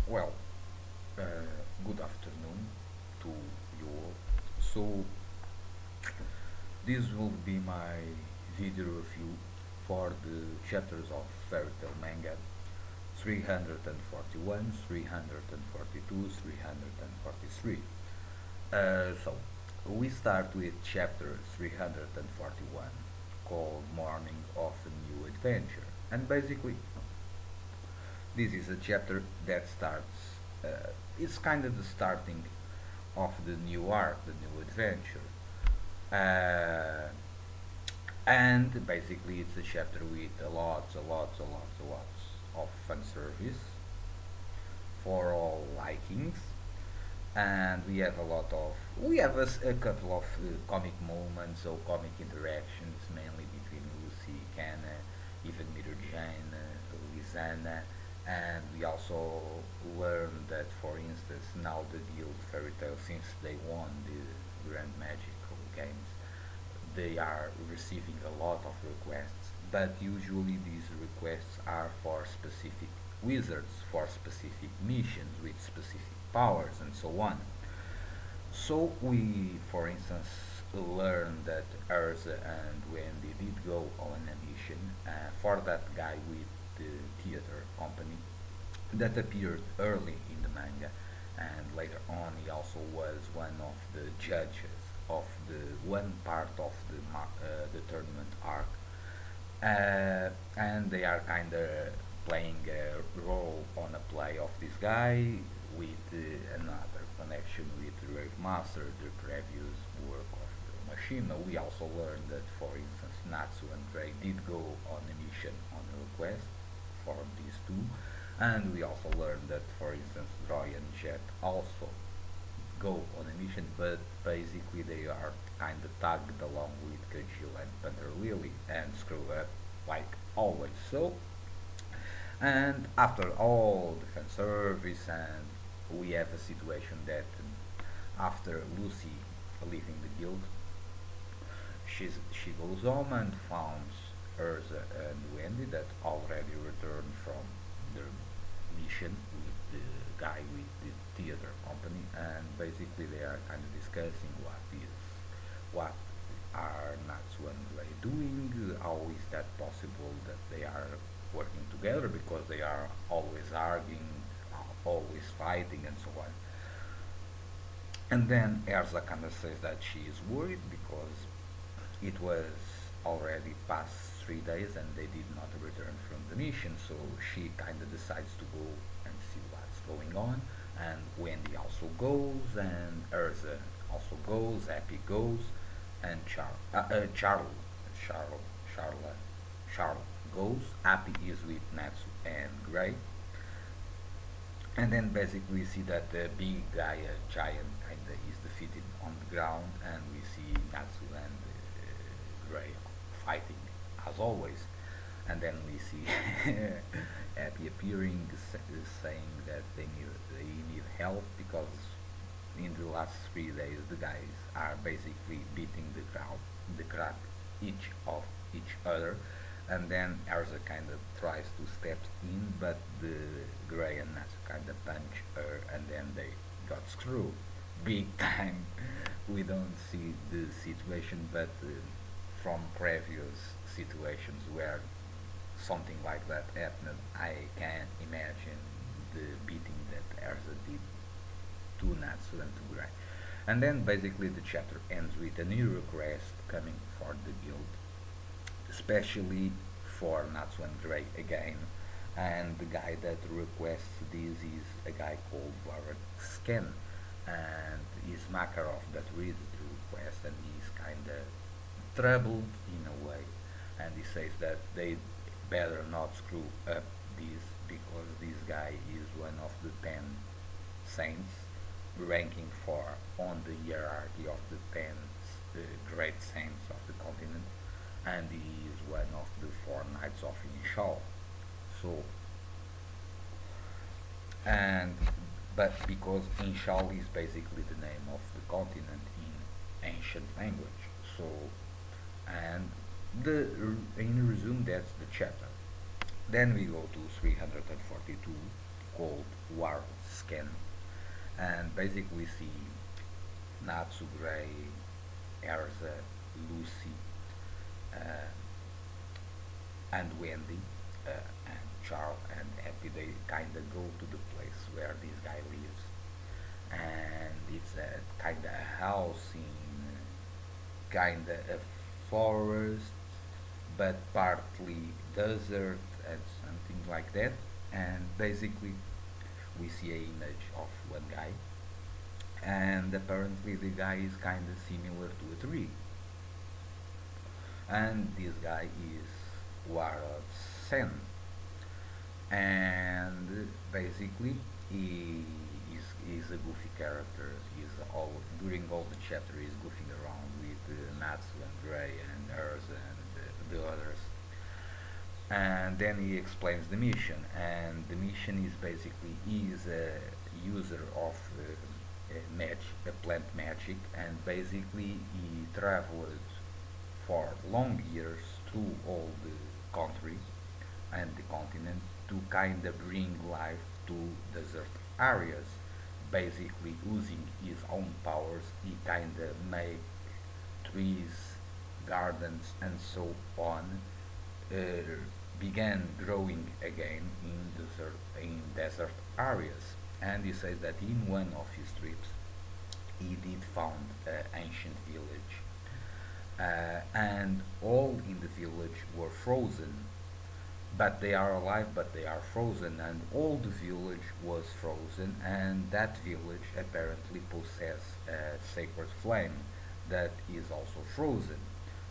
Well, uh, good afternoon to you all. So, this will be my video review for the chapters of Fairy Tale Manga 341, 342, 343. So, we start with chapter 341 called Morning of a New Adventure. And basically, this is a chapter that starts, it's kind of the starting of the new arc, the new adventure. Uh, and basically, it's a chapter with a lots of fan service for all likings. And we have a couple of comic moments or comic interactions, mainly between Lucy, Kana, even Mirror Jane, Lizana, and we also learn that, for instance, now the Guild Fairy Tale, since they won the Grand Magical Games, they are receiving a lot of requests, but usually these requests are for specific wizards, for specific missions with specific powers, and so on. So we, for instance, learned that Urza and Wendy did go on a mission for that guy with the theater company that appeared early in the manga, and later on he also was one of the judges of the one part of the tournament arc, and they are kind of playing a role on a play of this guy with another connection with the Rave Master, the previous work of the Machina. We also learned that, for instance, Natsu and Gray did go on a mission on a request for these two, and we also learned that, for instance, Roy and Jet also go on a mission, but basically they are kind of tagged along with Kajil and Thunder Lily and screw up like always. So, and after all the fan service, and we have a situation that after Lucy leaving the guild, she goes home and finds Urza and Wendy that already returned from their mission with the guy with the theater company, and basically they are kind of discussing what are Natsu and Ray doing, how is that possible that they are working together, because they are always arguing, always fighting, and so on. And then Erza kind of says that she is worried because it was already past 3 days and they did not return from the mission, so she kind of decides to go and see what's going on. And Wendy also goes, and Erza also goes, Happy goes, and Charlotte, Charlotte, Charlotte goes. Happy is with Natsu and Gray, and then basically we see that the big guy, giant, kinda is defeated on the ground, and we see Natsu and Gray fighting as always. And then we see Happy appearing, saying that they need help because in the last 3 days the guys are basically beating the crap each of each other, and then Erza kind of tries to step in, but the Grey and Natsu kind of punch her, and then they got screwed big time. We don't see the situation, but from previous situations where something like that happened, I can imagine the beating that Erza did to Natsu and to Grey. And then basically the chapter ends with a new request coming for the guild, especially for Natsu and Grey again. And the guy that requests this is a guy called Varric Sken, and it's Makarov that reads the request, and he's kind of troubled in a way, and he says that they better not screw up this because this guy is one of the 10 saints, ranking for on the hierarchy of the 10 great saints of the continent, and he is one of the 4 knights of Inshal. So, and but because Inshal is basically the name of the continent in ancient language, so, and the in resume, that's the chapter. Then we go to 342, called War scan. And basically we see Natsu, Gray, Erza, Lucy, uh, and Wendy, and Charles and Happy. They kind of go to the place where this guy lives, and it's a kind of a house in kind of a forest, but partly desert and something like that. And basically, we see an image of one guy, and apparently the guy is kind of similar to a tree. And this guy is Warren's son, and basically he's a goofy character. He's all during all the chapter he's goofing around with Natsu and Gray and Earth and the others. And then he explains the mission, and the mission is basically he is a user of a plant magic, and basically he traveled for long years through all the country and the continent to kind of bring life to desert areas. Basically, using his own powers, he kind of make trees, gardens, and so on uh, began growing again in desert areas. And he says that in one of his trips, he did found an ancient village, and all in the village were frozen, but they are alive, but they are frozen, and all the village was frozen, and that village apparently possesses a sacred flame that is also frozen.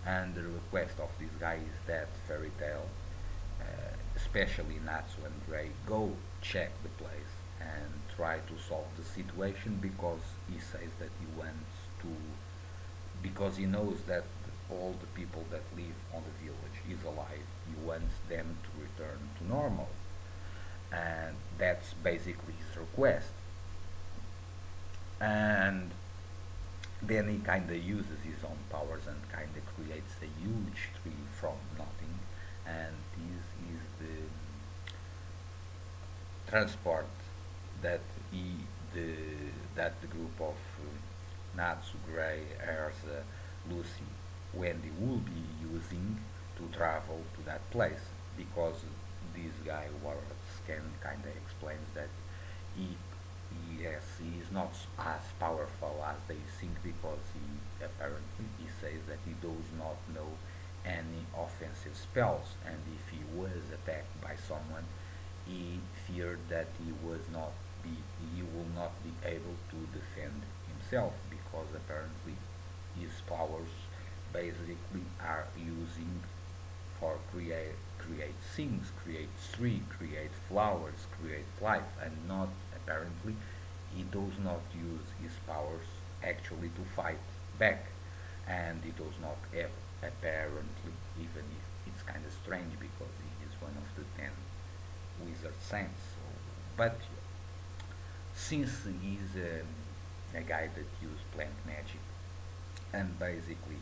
And the request of this guy is that fairy tale, especially Natsu and Gray, go check the place and try to solve the situation, because he says that he wants to, because he knows that all the people that live on the village is alive. He wants them to return to normal, and that's basically his request. And then he kind of uses his own powers and kind of creates a huge tree from nothing, and this is the transport that the the group of Natsu, Gray, Erza, Lucy, Wendy will be using to travel to that place, because this guy Warwick's can kind of explains that he yes, he is not as powerful as they think, because he apparently he says that he does not know any offensive spells, and if he was attacked by someone, he feared that be he will not be able to defend himself, because apparently his powers basically are using for create things, create tree, create flowers, create life, and not apparently he does not use his powers actually to fight back, and he does not have apparently, even if it's kind of strange because he is one of the 10 wizard saints. So, but since he's a guy that uses plant magic, and basically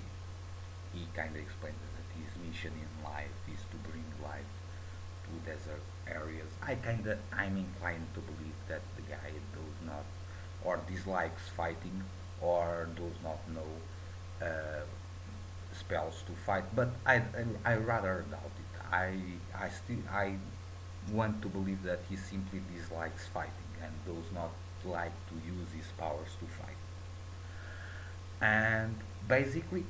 he kind of explains that his mission in life is to bring life to desert areas. I'm inclined to believe that the guy does not or dislikes fighting or does not know spells to fight. But I rather doubt it. I want to believe that he simply dislikes fighting and does not like to use his powers to fight. And basically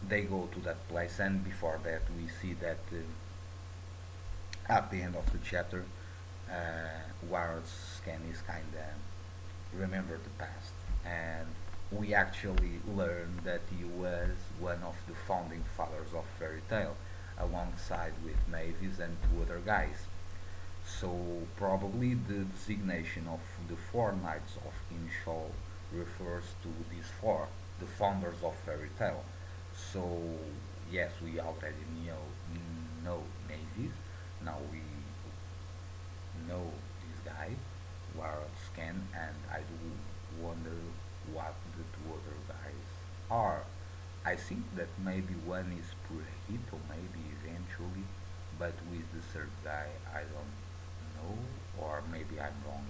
they go to that place, and before that we see that at the end of the chapter, Ward's scan is kind of remember the past, and we actually learn that he was one of the founding fathers of fairy tale, alongside with Mavis and two other guys. So probably the designation of the four knights of Inshol refers to these four, the founders of fairy tale. So yes, we already know Mavis. Now we know this guy, Warren Scan, and I do wonder what the two other guys are. I think that maybe one is Purahito, maybe eventually, but with the third guy, I don't know, or maybe maybe I'm wrong.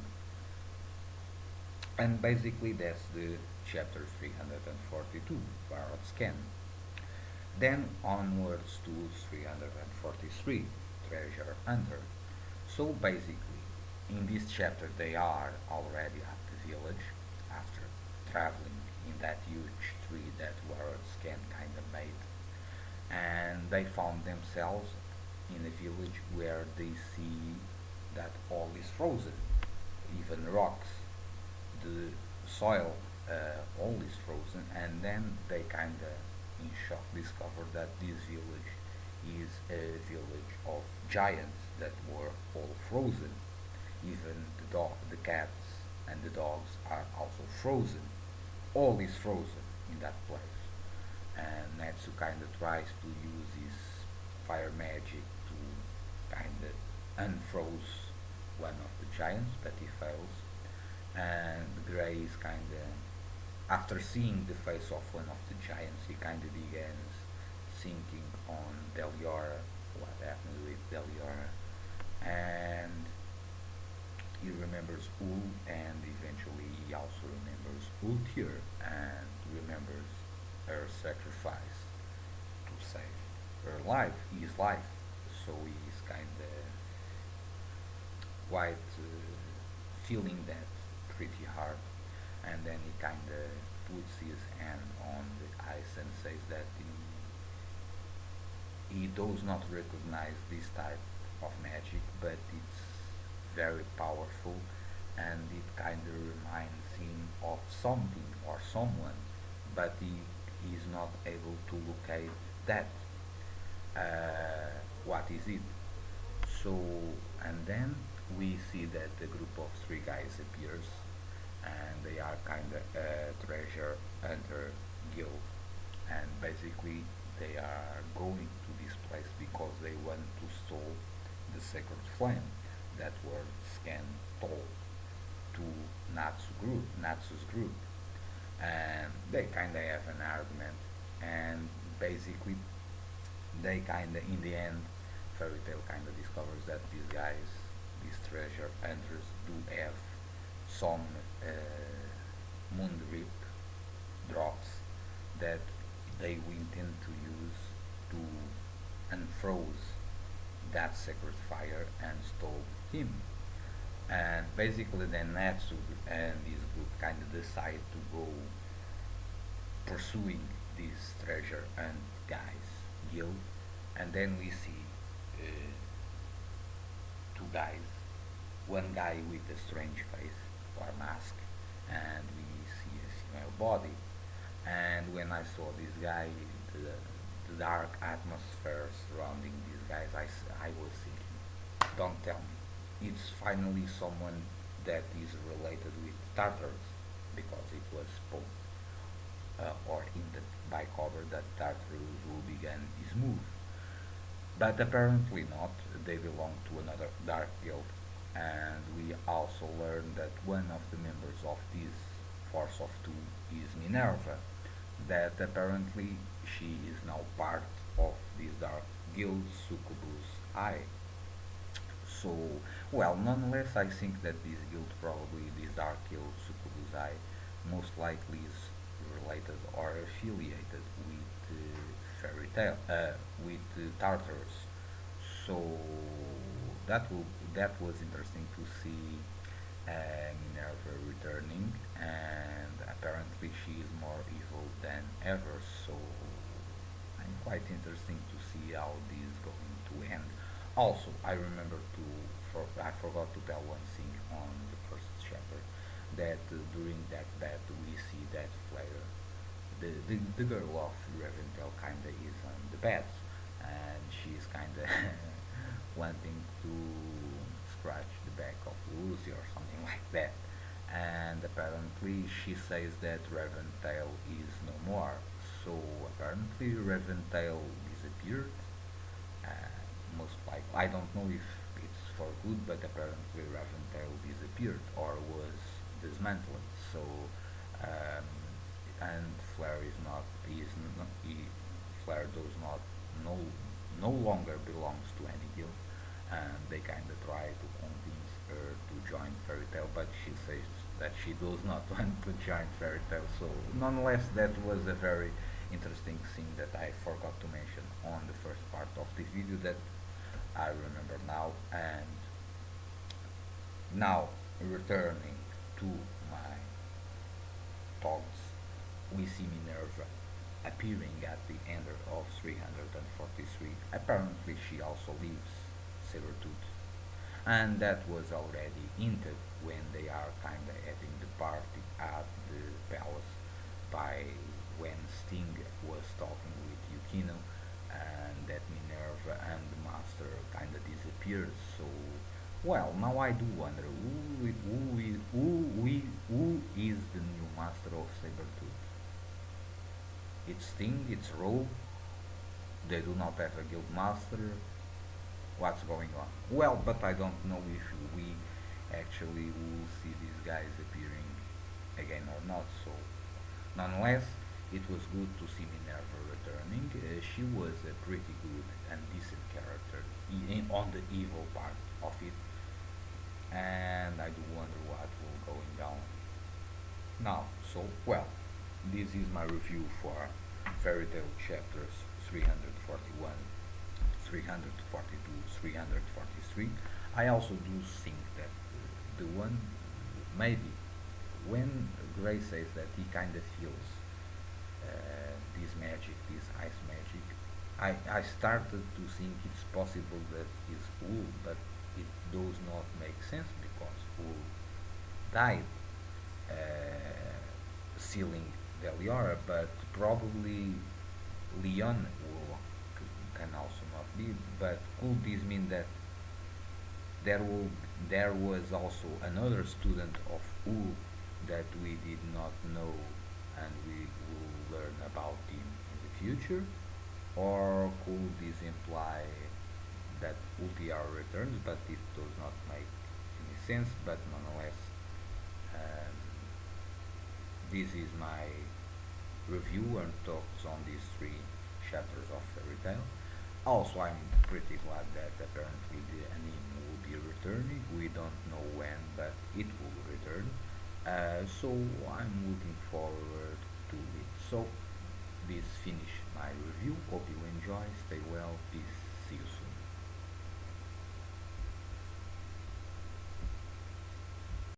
And basically that's the chapter 342, Barrett Scan. Then onwards to 343, Treasure Hunter. So basically, in this chapter they are already at the village after traveling in that huge tree that Barrett Scan kinda made, and they found themselves in a village where they see that all is frozen, even rocks, the soil, all is frozen, and then they kind of in shock discover that this village is a village of giants that were all frozen. Even the cats and the dogs are also frozen. All is frozen in that place. And Natsu kind of tries to use his fire magic to kind of unfroze one of the giants, but he fails. And Gray is kind of, after seeing the face of one of the giants, he kind of begins thinking on Deliora, what happened with Deliora, and he remembers Ul, and eventually he also remembers Ultir, and remembers her sacrifice to save her life, his life. So he's kind of quite feeling that pretty hard, and then he kind of puts his hand on the ice and says that he does not recognize this type of magic, but it's very powerful, and it kind of reminds him of something or someone, but he is not able to locate that. What is it? So, and then we see that a group of three guys appears, and they are kind of a treasure hunter guild, and basically they are going to this place because they want to steal the sacred flame that were Scan told to Natsu's group, and they kind of have an argument, and basically they kind of in the end, Fairy Tail kind of discovers that these guys, these treasure hunters, do have some moon drip drops that they will intend to use to unfroze that sacred fire and stop him. And basically then Natsu and his group kind of decide to go pursuing this treasure and guys guild, and then we see two guys, one guy with a strange face or mask, and we see a female body. And when I saw this guy, the dark atmosphere surrounding these guys, I was thinking, don't tell me, it's finally someone that is related with Tartars, because it was spoke or hinted by cover that Tartarus will begin his move. But apparently not, they belong to another dark guild, and we also learn that one of the members of this Force of Two is Minerva, that apparently she is now part of this dark guild, Succubus Eye. So, well, nonetheless, I think that this guild, probably this dark guild, Succubus Eye, most likely is related or affiliated with Fairy Tail, with Tartarus. So that was interesting to see Minerva returning, and apparently she is more evil than ever. So I'm quite interesting to see how this is going to end. Also, I remember I forgot to tell one thing on the first chapter, that during that battle we see that Flare, the girl of Revendell, kinda is on the bed, and she's kinda wanting to scratch the back of Lucy or something like that. And apparently she says that Reventail is no more. So apparently Reventail disappeared. Most likely, I don't know if it's for good, but apparently Reventail disappeared or was dismantled. So um, and Flare is not, Flare does not no longer belongs to any guild, and they kind of try to convince her to join fairy tale, but she says that she does not want to join fairy tale. So nonetheless, that was a very interesting thing that I forgot to mention on the first part of this video that I remember now. And now returning to my thoughts, we see Minerva appearing at the end of 343. Apparently, she also leaves Sabretooth, and that was already hinted when they are kinda having the party at the palace by when Sting was talking with Yukino, and that Minerva and the master kinda disappeared. So, well, now I do wonder who is the new master of Sabretooth. It's Sting, it's Rogue, they do not have a guild master. What's going on? Well, but I don't know if we actually will see these guys appearing again or not. So, nonetheless, it was good to see Minerva returning. She was a pretty good and decent character on the evil part of it, and I do wonder what will going down now. So, well, this is my review for Fairy Tail chapters 341, 342, 343. I also do think that the one, maybe, when Gray says that he kind of feels this magic, this ice magic, I started to think it's possible that it's Wool, but it does not make sense because Wool died sealing Deliora, but probably Leon will, can also not be. But could this mean that there was also another student of U that we did not know and we will learn about him in the future? Or could this imply that Ultiar returns, but it does not make any sense? But nonetheless, um, this is my review and thoughts on these three chapters of Fairy Tail. Also, I'm pretty glad that apparently the anime will be returning. We don't know when, but it will return. So I'm looking forward to it. So this finish my review. Hope you enjoy. Stay well. Peace. See you soon.